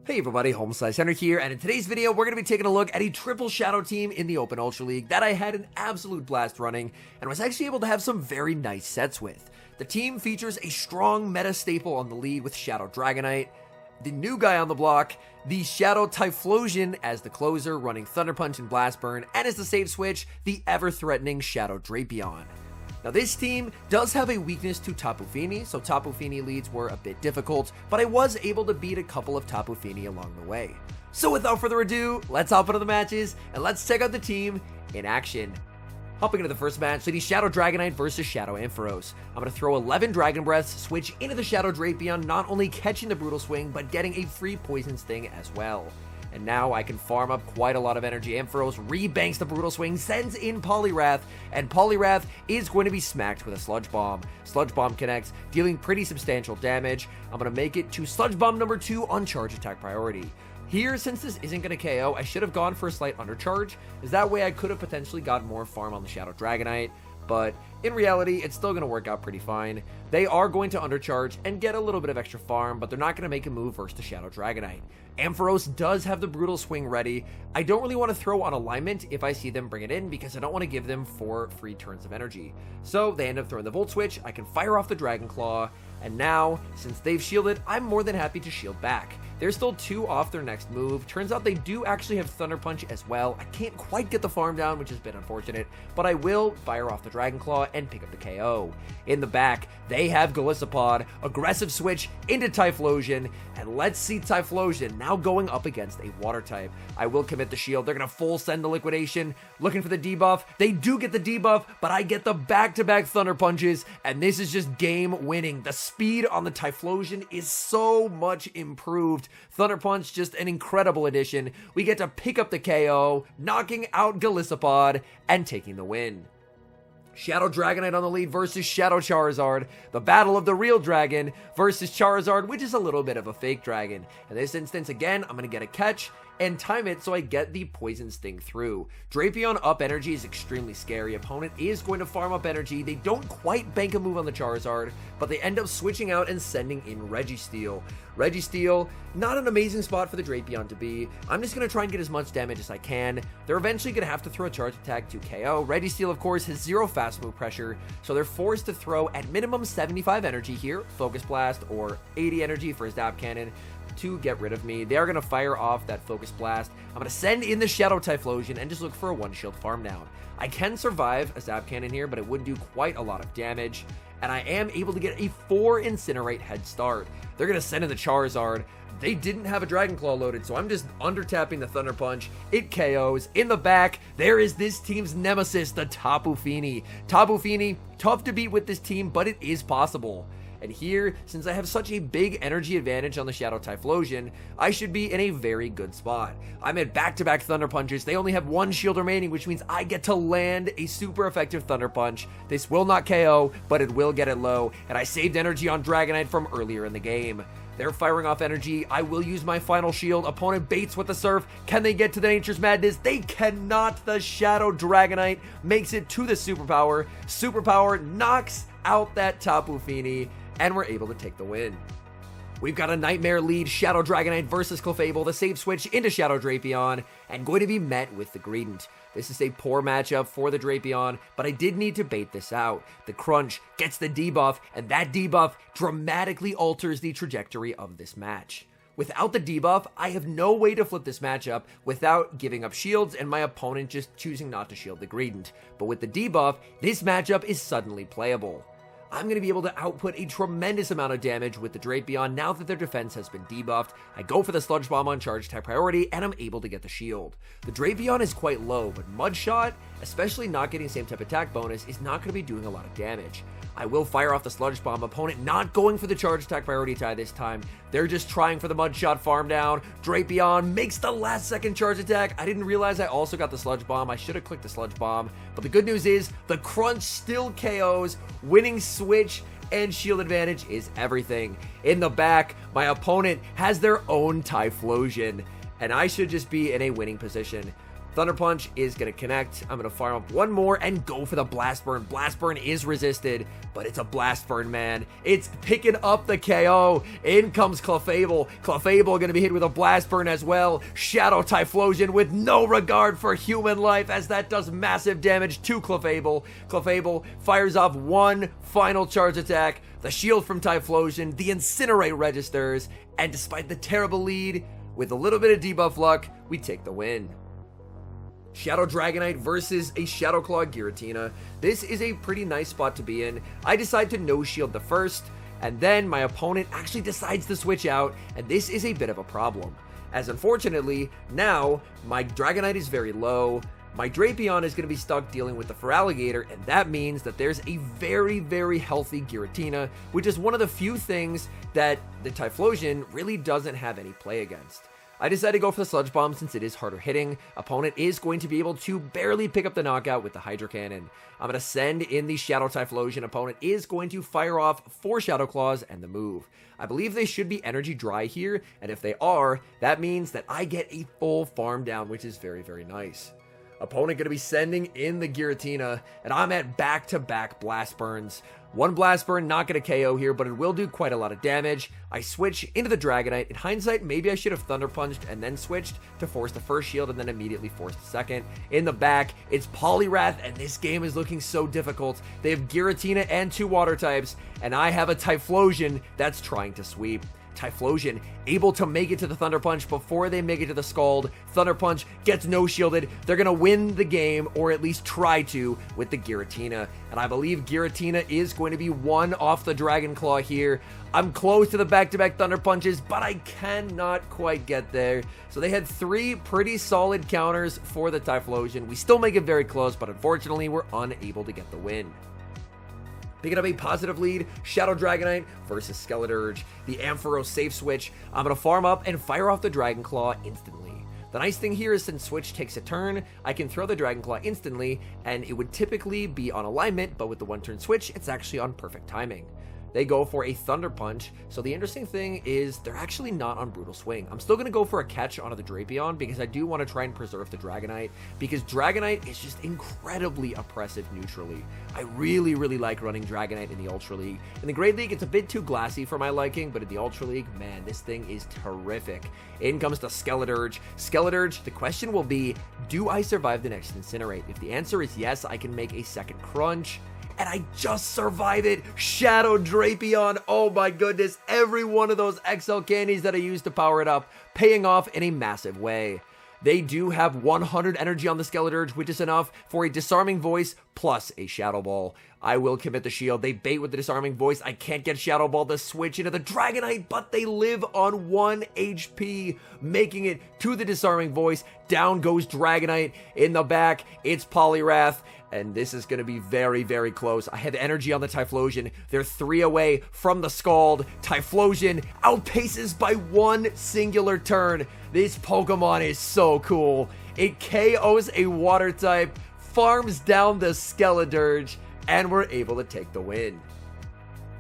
Hey everybody, HomeSliceHenry here, and in today's video, we're going to be taking a look at a triple shadow team in the Open Ultra League that I had an absolute blast running, and was actually able to have some very nice sets with. The team features a strong meta staple on the lead with Shadow Dragonite, the new guy on the block, the Shadow Typhlosion as the closer, running Thunder Punch and Blast Burn, and as the save switch, the ever-threatening Shadow Drapion. Now this team does have a weakness to Tapu Fini, so Tapu Fini leads were a bit difficult, but I was able to beat a couple of Tapu Fini along the way. So without further ado, let's hop into the matches, and let's check out the team in action. Hopping into the first match, Lady Shadow Dragonite versus Shadow Ampharos. I'm going to throw 11 Dragon Breaths, switch into the Shadow Drapion, not only catching the Brutal Swing, but getting a free Poison Sting as well. And now I can farm up quite a lot of energy. Ampharos re-banks the Brutal Swing, sends in Poliwrath, and Poliwrath is going to be smacked with a Sludge Bomb. Sludge Bomb connects, dealing pretty substantial damage. I'm going to make it to Sludge Bomb number 2 on charge attack priority. Here, since this isn't going to KO, I should have gone for a slight undercharge, as that way I could have potentially got more farm on the Shadow Dragonite, but in reality, it's still going to work out pretty fine. They are going to undercharge and get a little bit of extra farm, but they're not going to make a move versus the Shadow Dragonite. Ampharos does have the Brutal Swing ready. I don't really want to throw on alignment if I see them bring it in, because I don't want to give them 4 free turns of energy. So they end up throwing the Volt Switch, I can fire off the Dragon Claw, and now, since they've shielded, I'm more than happy to shield back. They're still 2 off their next move. Turns out they do actually have Thunder Punch as well. I can't quite get the farm down, which has been unfortunate, but I will fire off the Dragon Claw and pick up the KO. In the back, they have Golisopod, aggressive switch into Typhlosion, and let's see Typhlosion now going up against a water type. I will commit the shield. They're going to full send the liquidation, looking for the debuff. They do get the debuff, but I get the back-to-back Thunder Punches, and this is just game winning. The speed on the Typhlosion is so much improved. Thunder Punch, just an incredible addition. We get to pick up the KO, knocking out Golisopod, and taking the win. Shadow Dragonite on the lead versus Shadow Charizard. The battle of the real dragon versus Charizard, which is a little bit of a fake dragon. In this instance, again, I'm going to get a catch and time it so I get the Poison Sting through. Drapion up energy is extremely scary. Opponent is going to farm up energy. They don't quite bank a move on the Charizard, but they end up switching out and sending in Registeel. Registeel, not an amazing spot for the Drapion to be. I'm just going to try and get as much damage as I can. They're eventually going to have to throw a charge attack to KO. Registeel, of course, has 0 fast move pressure, so they're forced to throw at minimum 75 energy here, Focus Blast, or 80 energy for his Zap Cannon, to get rid of me. They are going to fire off that Focus Blast. I'm going to send in the Shadow Typhlosion and just look for a 1-shield farm down. I can survive a Zap Cannon here, but it would do quite a lot of damage, and I am able to get a 4 Incinerate head start. They're going to send in the Charizard. They didn't have a Dragon Claw loaded, so I'm just under-tapping the Thunder Punch. It KOs. In the back, there is this team's nemesis, the Tapu Fini. Tapu Fini, tough to beat with this team, but it is possible. And here, since I have such a big energy advantage on the Shadow Typhlosion, I should be in a very good spot. I'm at back-to-back Thunder Punches. They only have 1 shield remaining, which means I get to land a super effective Thunder Punch. This will not KO, but it will get it low, and I saved energy on Dragonite from earlier in the game. They're firing off energy. I will use my final shield. Opponent baits with the Surf. Can they get to the Nature's Madness? They cannot. The Shadow Dragonite makes it to the Superpower. Superpower knocks out that Tapu Fini, and we're able to take the win. We've got a Nightmare lead, Shadow Dragonite versus Clefable, the save switch into Shadow Drapion, and going to be met with the Greedent. This is a poor matchup for the Drapion, but I did need to bait this out. The Crunch gets the debuff, and that debuff dramatically alters the trajectory of this match. Without the debuff, I have no way to flip this matchup without giving up shields and my opponent just choosing not to shield the Greedent. But with the debuff, this matchup is suddenly playable. I'm going to be able to output a tremendous amount of damage with the Drapion now that their defense has been debuffed. I go for the Sludge Bomb on charge attack priority, and I'm able to get the shield. The Drapion is quite low, but Mud Shot, especially not getting same type attack bonus, is not going to be doing a lot of damage. I will fire off the Sludge Bomb. Opponent not going for the charge attack priority tie this time. They're just trying for the Mud Shot farm down. Drapion makes the last second charge attack. I didn't realize I also got the Sludge Bomb. I should have clicked the Sludge Bomb. But the good news is the Crunch still KOs. Winning switch and shield advantage is everything. In the back, my opponent has their own Typhlosion, and I should just be in a winning position. Thunder Punch is going to connect. I'm going to fire up one more and go for the Blast Burn. Blast Burn is resisted, but it's a Blast Burn, man. It's picking up the KO. In comes Clefable. Clefable going to be hit with a Blast Burn as well. Shadow Typhlosion with no regard for human life, as that does massive damage to Clefable. Clefable fires off one final charge attack. The shield from Typhlosion, the Incinerate registers, and despite the terrible lead, with a little bit of debuff luck, we take the win. Shadow Dragonite versus a Shadow Claw Giratina. This is a pretty nice spot to be in. I decide to no shield the first, and then my opponent actually decides to switch out, and this is a bit of a problem, as unfortunately, now my Dragonite is very low. My Drapion is going to be stuck dealing with the Feraligatr, and that means that there's a very, very healthy Giratina, which is one of the few things that the Typhlosion really doesn't have any play against. I decided to go for the Sludge Bomb since it is harder hitting. Opponent is going to be able to barely pick up the knockout with the Hydro Cannon. I'm going to send in the Shadow Typhlosion. Opponent is going to fire off 4 Shadow Claws and the move. I believe they should be energy dry here, and if they are, that means that I get a full farm down, which is very, very nice. Opponent going to be sending in the Giratina, and I'm at back-to-back Blast Burns. One Blast Burn not going to KO here, but it will do quite a lot of damage. I switch into the Dragonite. In hindsight, maybe I should have Thunder Punched and then switched to force the first shield and then immediately force the second. In the back, it's Poliwrath, and this game is looking so difficult. They have Giratina and 2 water types, and I have a Typhlosion that's trying to sweep. Typhlosion able to make it to the Thunder Punch before they make it to the Scald. Thunder Punch gets no shielded. They're going to win the game, or at least try to, with the Giratina. And I believe Giratina is going to be one off the Dragon Claw here. I'm close to the back-to-back Thunder Punches, but I cannot quite get there. So they had 3 pretty solid counters for the Typhlosion. We still make it very close, but unfortunately we're unable to get the win. Picking up a positive lead, Shadow Dragonite versus Skeledirge. The Ampharos safe switch. I'm going to farm up and fire off the Dragon Claw instantly. The nice thing here is since switch takes a turn, I can throw the Dragon Claw instantly, and it would typically be on alignment, but with the 1-turn switch, it's actually on perfect timing. They go for a Thunder Punch, so the interesting thing is they're actually not on Brutal Swing. I'm still going to go for a catch onto the Drapion because I do want to try and preserve the Dragonite, because Dragonite is just incredibly oppressive neutrally. I really, really like running Dragonite in the Ultra League. In the Great League, it's a bit too glassy for my liking, but in the Ultra League, man, this thing is terrific. In comes the Skeledirge. Skeledirge, the question will be, do I survive the next Incinerate? If the answer is yes, I can make a second Crunch. And I just survived it. Shadow Drapion. Oh my goodness. Every one of those XL candies that I used to power it up, paying off in a massive way. They do have 100 energy on the Skeledirge, which is enough for a Disarming Voice plus a Shadow Ball. I will commit the shield. They bait with the Disarming Voice. I can't get Shadow Ball to switch into the Dragonite, but they live on 1 HP, making it to the Disarming Voice. Down goes Dragonite. In the back, it's Poliwrath. And this is going to be very, very close. I have energy on the Typhlosion. They're 3 away from the Scald. Typhlosion outpaces by 1 singular turn. This Pokemon is so cool. It KOs a water type, farms down the Skeledirge, and we're able to take the win.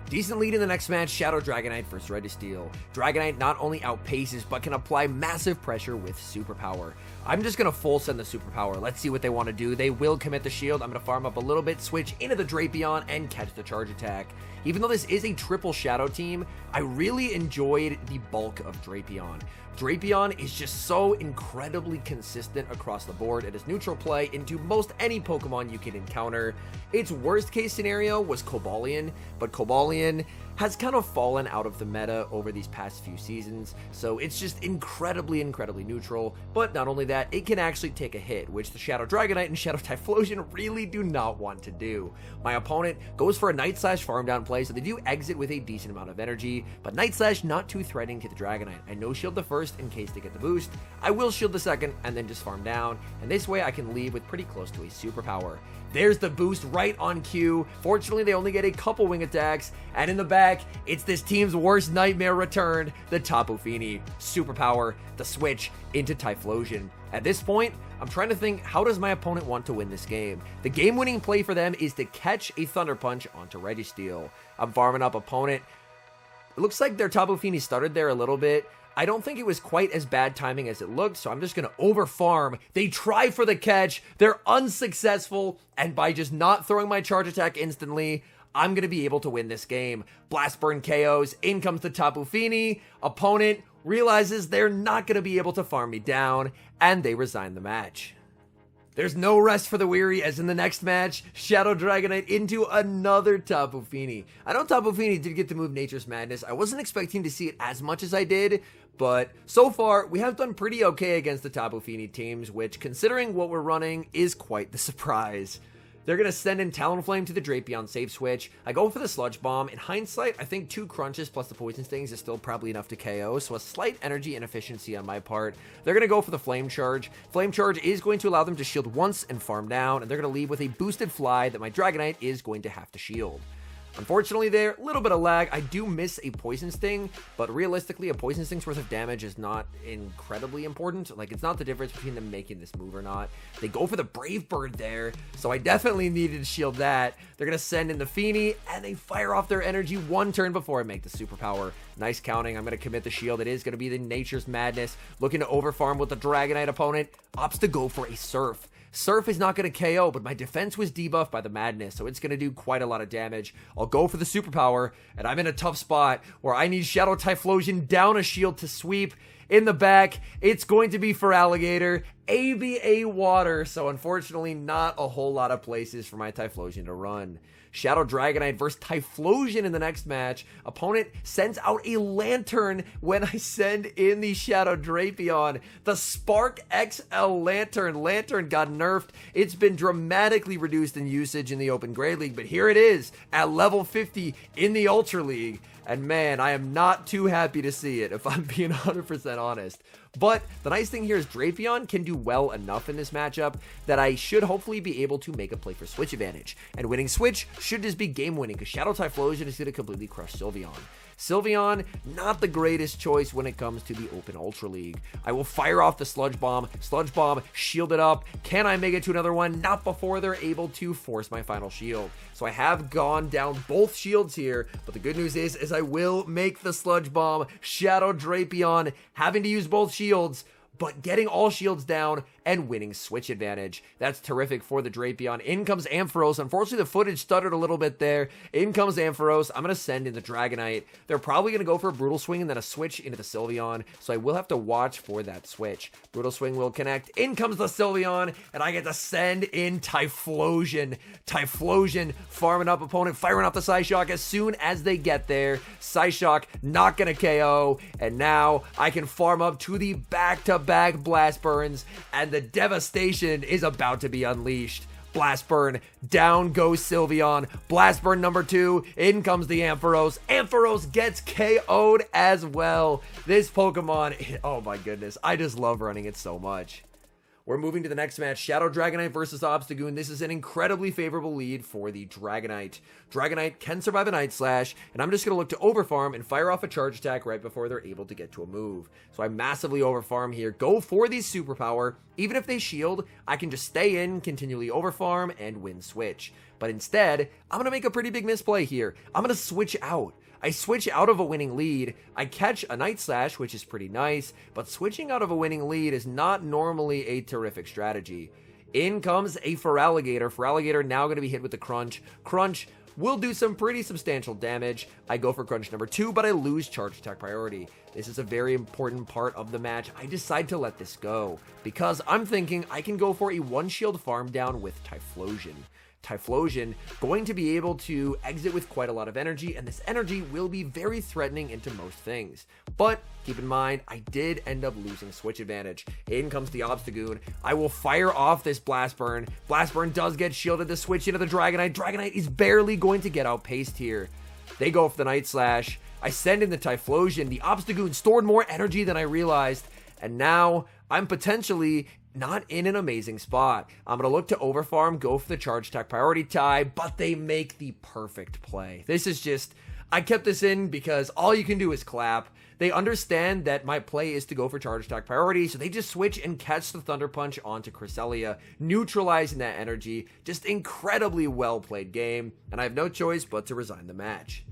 Decent lead in the next match, Shadow Dragonite versus Registeel. Dragonite not only outpaces, but can apply massive pressure with Superpower. I'm just going to full send the Superpower. Let's see what they want to do. They will commit the shield. I'm going to farm up a little bit, switch into the Drapion, and catch the charge attack. Even though this is a triple Shadow team, I really enjoyed the bulk of Drapion. Drapion is just so incredibly consistent across the board. It is neutral play into most any Pokemon you can encounter. Its worst case scenario was Cobalion, but Cobalion has kind of fallen out of the meta over these past few seasons, so it's just incredibly neutral. But not only that, it can actually take a hit, which the Shadow Dragonite and Shadow Typhlosion really do not want to do. My opponent goes for a Night Slash farm down play, so they do exit with a decent amount of energy, but Night Slash not too threatening to the Dragonite. I no shield the first in case they get the boost. I will shield the second and then just farm down, and this way I can leave with pretty close to a Superpower. There's the boost right on cue. Fortunately, they only get a couple wing attacks, and in the back, it's this team's worst nightmare returned, the Tapu Fini. Superpower, the switch into Typhlosion. At this point, I'm trying to think, how does my opponent want to win this game? The game-winning play for them is to catch a Thunder Punch onto Registeel. I'm farming up opponent. It looks like their Tapu Fini started there a little bit. I don't think it was quite as bad timing as it looked, so I'm just going to overfarm. They try for the catch, they're unsuccessful, and by just not throwing my charge attack instantly, I'm going to be able to win this game. Blast Burn KOs, in comes the Tapu Fini, opponent realizes they're not going to be able to farm me down, and they resign the match. There's no rest for the weary, as in the next match, Shadow Dragonite into another Tapu Fini. I know Tapu Fini did get to move Nature's Madness. I wasn't expecting to see it as much as I did, but so far, we have done pretty okay against the Tapu Fini teams, which, considering what we're running, is quite the surprise. They're going to send in Talonflame to the Drapion save switch. I go for the Sludge Bomb. In hindsight, I think 2 crunches plus the Poison Stings is still probably enough to KO, so a slight energy inefficiency on my part. They're going to go for the Flame Charge. Flame Charge is going to allow them to shield once and farm down, and they're going to leave with a boosted Fly that my Dragonite is going to have to shield. Unfortunately there, a little bit of lag. I do miss a Poison Sting, but realistically, a Poison Sting's worth of damage is not incredibly important. Like, it's not the difference between them making this move or not. They go for the Brave Bird there, so I definitely needed to shield that. They're going to send in the Fini, and they fire off their energy 1 turn before I make the superpower. Nice counting. I'm going to commit the shield. It is going to be the Nature's Madness. Looking to overfarm with the Dragonite opponent. Opts to go for a Surf. Surf is not going to KO, but my defense was debuffed by the Madness, so it's going to do quite a lot of damage. I'll go for the superpower, and I'm in a tough spot where I need Shadow Typhlosion down a shield to sweep. In the back, it's going to be for Alligator, ABA Water, so unfortunately not a whole lot of places for my Typhlosion to run. Shadow Dragonite versus Typhlosion in the next match. Opponent sends out a Lantern when I send in the Shadow Drapion. The Spark XL Lantern. Lantern got nerfed. It's been dramatically reduced in usage in the Open Grade League, but here it is at level 50 in the Ultra League. And man, I am not too happy to see it, if I'm being 100% honest. But the nice thing here is Drapion can do well enough in this matchup that I should hopefully be able to make a play for Switch advantage. And winning Switch should just be game winning, because Shadow Typhlosion is going to completely crush Sylveon. Sylveon, not the greatest choice when it comes to the Open Ultra League. I will fire off the Sludge Bomb. Sludge Bomb, shield it up. Can I make it to another one? Not before they're able to force my final shield. So I have gone down both shields here, but the good news is I will make the Sludge Bomb. Shadow Drapion having to use both shields, but getting all shields down and winning Switch advantage. That's terrific for the Drapion. In comes Ampharos. Unfortunately, the footage stuttered a little bit there. In comes Ampharos. I'm going to send in the Dragonite. They're probably going to go for a Brutal Swing and then a switch into the Sylveon, so I will have to watch for that switch. Brutal Swing will connect. In comes the Sylveon, and I get to send in Typhlosion. Typhlosion farming up opponent, firing off the Psyshock as soon as they get there. Psyshock not going to KO, and now I can farm up to the back-to-back Blast Burns, and the devastation is about to be unleashed. Blast Burn, down goes Sylveon. Blast Burn number 2, in comes the Ampharos. Ampharos gets KO'd as well. This Pokemon, oh my goodness, I just love running it so much. We're moving to the next match, Shadow Dragonite versus Obstagoon. This is an incredibly favorable lead for the Dragonite. Dragonite can survive a Night Slash, and I'm just going to look to overfarm and fire off a charge attack right before they're able to get to a move. So I massively overfarm here, go for the superpower. Even if they shield, I can just stay in, continually overfarm, and win Switch. But instead, I'm going to make a pretty big misplay here. I'm going to switch out. I switch out of a winning lead, I catch a Night Slash, which is pretty nice, but switching out of a winning lead is not normally a terrific strategy. In comes a Feraligatr. Feraligatr now going to be hit with the Crunch. Crunch will do some pretty substantial damage. I go for Crunch number 2, but I lose charge attack priority. This is a very important part of the match. I decide to let this go, because I'm thinking I can go for a 1-shield farm down with Typhlosion. Typhlosion going to be able to exit with quite a lot of energy, and this energy will be very threatening into most things. But keep in mind, I did end up losing Switch advantage. In comes the Obstagoon. I will fire off this Blast Burn. Blast Burn does get shielded to switch into the Dragonite. Dragonite is barely going to get outpaced here. They go for the Night Slash. I send in the Typhlosion. The Obstagoon stored more energy than I realized, and now I'm potentially not in an amazing spot. I'm going to look to overfarm, go for the charge attack priority tie, but they make the perfect play. This is just, I kept this in because all you can do is clap. They understand that my play is to go for charge attack priority, so they just switch and catch the Thunder Punch onto Cresselia, neutralizing that energy. Just incredibly well played game, and I have no choice but to resign the match.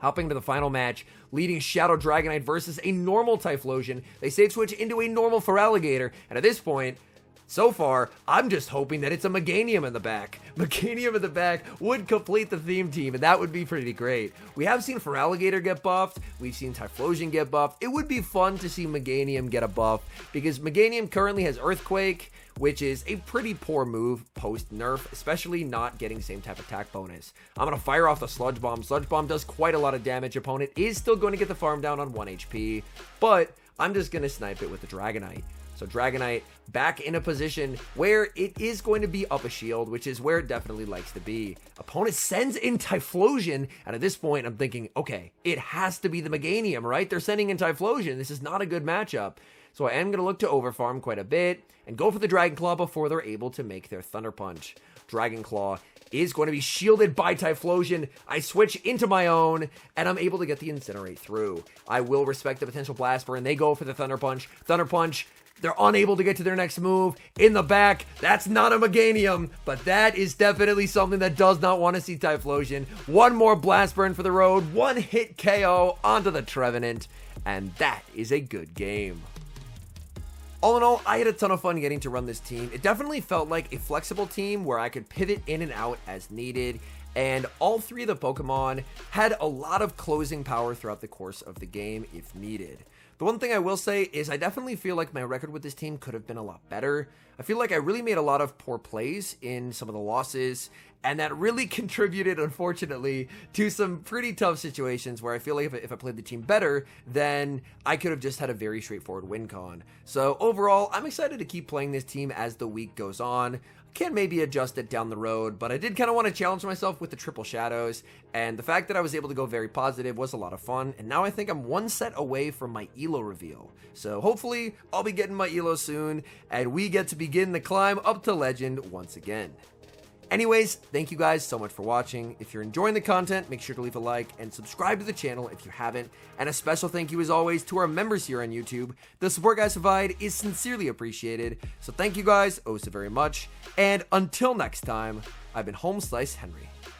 Hopping to the final match, leading Shadow Dragonite versus a normal Typhlosion. They save switch into a normal Feraligatr, and at this point, so far, I'm just hoping that it's a Meganium in the back. Meganium in the back would complete the theme team, and that would be pretty great. We have seen Feraligatr get buffed. We've seen Typhlosion get buffed. It would be fun to see Meganium get a buff, because Meganium currently has Earthquake, which is a pretty poor move post-nerf, especially not getting same type attack bonus. I'm going to fire off the Sludge Bomb. Sludge Bomb does quite a lot of damage. Opponent is still going to get the farm down on 1 HP, but I'm just going to snipe it with the Dragonite. So Dragonite back in a position where it is going to be up a shield, which is where it definitely likes to be. Opponent sends in Typhlosion, and at this point I'm thinking, okay, it has to be the Meganium, right? They're sending in Typhlosion. This is not a good matchup. So I am going to look to overfarm quite a bit and go for the Dragon Claw before they're able to make their Thunder Punch. Dragon Claw is going to be shielded by Typhlosion. I switch into my own, and I'm able to get the Incinerate through. I will respect the potential Blast Burn. They go for the Thunder Punch. Thunder Punch, they're unable to get to their next move. In the back, that's not a Meganium, but that is definitely something that does not want to see Typhlosion. One more Blast Burn for the road, one hit KO onto the Trevenant, and that is a good game. All in all, I had a ton of fun getting to run this team. It definitely felt like a flexible team where I could pivot in and out as needed, and all three of the Pokemon had a lot of closing power throughout the course of the game if needed. The one thing I will say is I definitely feel like my record with this team could have been a lot better. I feel like I really made a lot of poor plays in some of the losses, and that really contributed, unfortunately, to some pretty tough situations where I feel like if I played the team better, then I could have just had a very straightforward win con. So overall, I'm excited to keep playing this team as the week goes on. Can maybe adjust it down the road, but I did kind of want to challenge myself with the triple shadows, and the fact that I was able to go very positive was a lot of fun, and now I think I'm one set away from my ELO reveal. So hopefully I'll be getting my ELO soon, and we get to begin the climb up to Legend once again. Anyways, thank you guys so much for watching. If you're enjoying the content, make sure to leave a like and subscribe to the channel if you haven't. And a special thank you as always to our members here on YouTube. The support guys provide is sincerely appreciated. So thank you guys oh so very much. And until next time, I've been HomeSliceHenry.